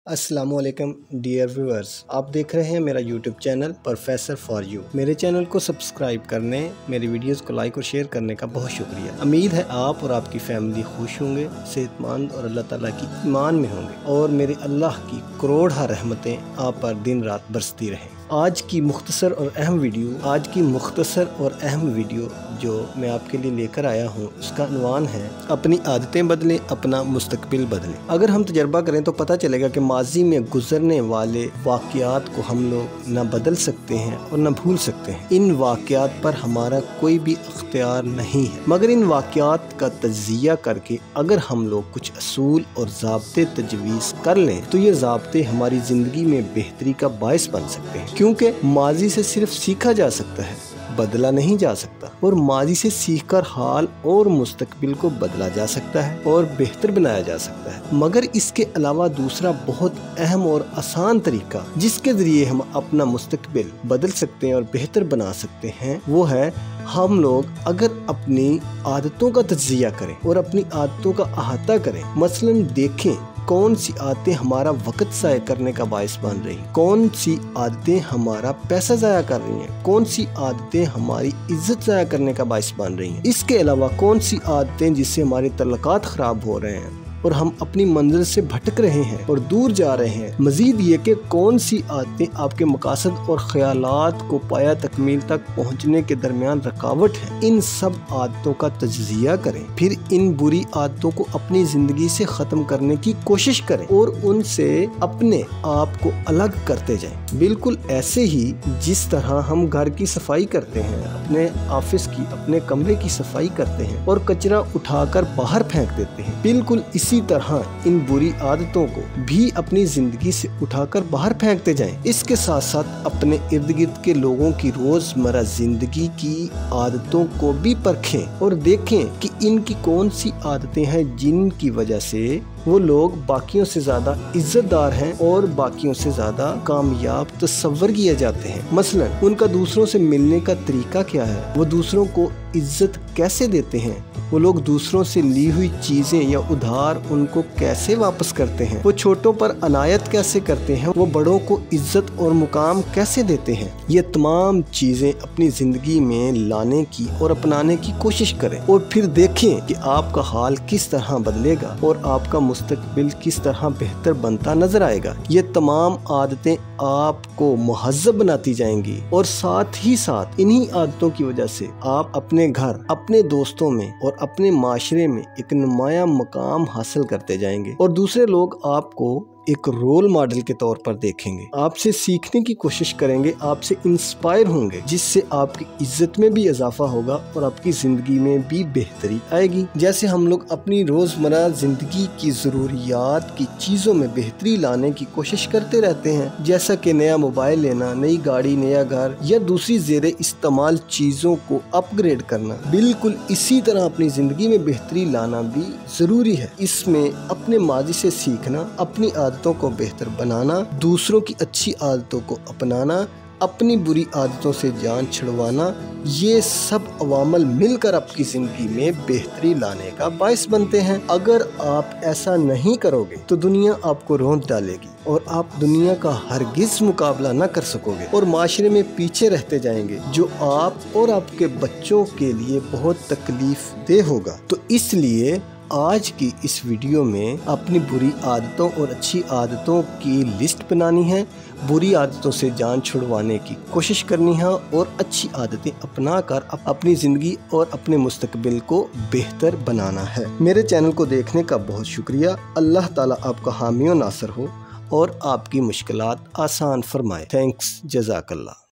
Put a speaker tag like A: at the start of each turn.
A: अस्सलाम वालेकुम dear viewers, आप देख रहे हैं मेरा YouTube channel professor for you. मेरे चैनल को सब्सक्राइब करने, मेरी वीडियोस को लाइक और शेयर करने का बहुत शुक्रिया। उम्मीद है आप और आपकी फैमिली खुश होंगे, सेहतमंद और अल्लाह ताला की ईमान में होंगे और मेरे अल्लाह की करोड़ों रहमतें आप पर दिन रात बरसती रहें। आज की मुख्तसर और अहम वीडियो जो मैं आपके लिए लेकर आया हूँ, उसका अनवान है अपनी आदतें बदलें, अपना मुस्तकबिल बदलें। अगर हम तजर्बा करें तो पता चलेगा कि माजी में गुजरने वाले वाक़यात को हम लोग न बदल सकते हैं और न भूल सकते हैं। इन वाक़यात पर हमारा कोई भी अख्तियार नहीं है, मगर इन वाक़यात का तज्ज़िया करके अगर हम लोग कुछ असूल और ज़ाब्ते तजवीज़ कर लें तो ये ज़ाब्ते हमारी ज़िंदगी में बेहतरी का बायस बन सकते हैं। क्योंकि माजी से सिर्फ सीखा जा सकता है, बदला नहीं जा सकता, और माजी से सीखकर हाल और मुस्तकबिल को बदला जा सकता है और बेहतर बनाया जा सकता है। मगर इसके अलावा दूसरा बहुत अहम और आसान तरीका जिसके ज़रिए हम अपना मुस्तकबिल बदल सकते हैं और बेहतर बना सकते हैं, वो है हम लोग अगर अपनी आदतों का तज्ज़िया करें और अपनी आदतों का अहाता करें। मसलन देखें कौन सी आदतें हमारा वक्त ज़ाया करने का बायस बन रही, कौन सी आदतें हमारा पैसा ज़ाया कर रही हैं, कौन सी आदतें हमारी इज्जत ज़ाया करने का बायस बन रही हैं। इसके अलावा कौन सी आदतें जिससे हमारे तल्लुकात ख़राब हो रहे हैं और हम अपनी मंजिल से भटक रहे हैं और दूर जा रहे हैं। मजीद ये कि कौन सी आदतें आपके मकासद और ख्यालात को पाया तकमील तक पहुँचने के दरमियान रुकावट है। इन सब आदतों का तज्ज़िया करें, फिर इन बुरी आदतों को अपनी ज़िंदगी से ख़त्म करने की कोशिश करें और उनसे अपने आप को अलग करते जाएं। बिल्कुल ऐसे ही जिस तरह हम घर की सफाई करते हैं, अपने ऑफिस की, अपने कमरे की सफाई करते हैं और कचरा उठाकर बाहर फेंक देते हैं, बिल्कुल इसी तरह इन बुरी आदतों को भी अपनी जिंदगी से उठाकर बाहर फेंकते जाएं। इसके साथ साथ अपने इर्द गिर्द के लोगों की रोजमर्रा जिंदगी की आदतों को भी परखें और देखें कि इनकी कौन सी आदतें हैं जिनकी वजह से वो लोग बाकियों से ज्यादा इज्जतदार हैं और बाकियों से ज्यादा कामयाब तस्वर किए जाते हैं। मसलन उनका दूसरों से मिलने का तरीका क्या है, वो दूसरों को इज्जत कैसे देते हैं, वो लोग दूसरों से ली हुई चीज़ें या उधार उनको कैसे वापस करते हैं, वो छोटों पर अनायत कैसे करते हैं, वो बड़ों को इज्जत और मुकाम कैसे देते हैं। ये तमाम चीज़ें अपनी ज़िंदगी में लाने की और अपनाने की कोशिश करें और फिर देखें कि आपका हाल किस तरह बदलेगा और आपका मुस्तकबिल किस तरह बेहतर बनता नजर आएगा। ये तमाम आदतें आपको मुहज़्ज़ब बनाती जाएंगी और साथ ही साथ इन्हीं आदतों की वजह से आप अपने घर, अपने दोस्तों में और अपने माशरे में एक नुमाया मकाम हासिल करते जाएंगे और दूसरे लोग आपको एक रोल मॉडल के तौर पर देखेंगे, आपसे सीखने की कोशिश करेंगे, आपसे इंस्पायर होंगे, जिससे आपकी इज्जत में भी इजाफा होगा और आपकी ज़िंदगी में भी बेहतरी आएगी। जैसे हम लोग अपनी रोज़मर्रा ज़िंदगी की ज़रूरियात की चीज़ों में बेहतरी लाने की कोशिश करते रहते हैं, जैसा कि नया मोबाइल लेना, नई गाड़ी, नया घर या दूसरी ज़ेरे इस्तेमाल चीज़ों को अपग्रेड करना, बिल्कुल इसी तरह अपनी ज़िंदगी में बेहतरी लाना भी ज़रूरी है। इसमें अपने माजी से सीखना, अपनी आदतों को बेहतर बनाना, दूसरों की अच्छी आदतों को अपनाना, अपनी बुरी आदतों से जान छुड़वाना, ये सब अवामल मिलकर आपकी ज़िंदगी में बेहतरी लाने का बायस बनते हैं। अगर आप ऐसा नहीं करोगे तो दुनिया आपको रोंद डालेगी और आप दुनिया का हरगिज़ मुकाबला न कर सकोगे और माशरे में पीछे रहते जाएंगे, जो आप और आपके बच्चों के लिए बहुत तकलीफ देह होगा। तो इसलिए आज की इस वीडियो में अपनी बुरी आदतों और अच्छी आदतों की लिस्ट बनानी है, बुरी आदतों से जान छुड़वाने की कोशिश करनी है और अच्छी आदतें अपना कर अपनी ज़िंदगी और अपने मुस्तकबिल को बेहतर बनाना है। मेरे चैनल को देखने का बहुत शुक्रिया। अल्लाह ताला आपका हामी और नासर हो और आपकी मुश्किलात आसान फरमाए। थैंक्स, जज़ाकल्लाह।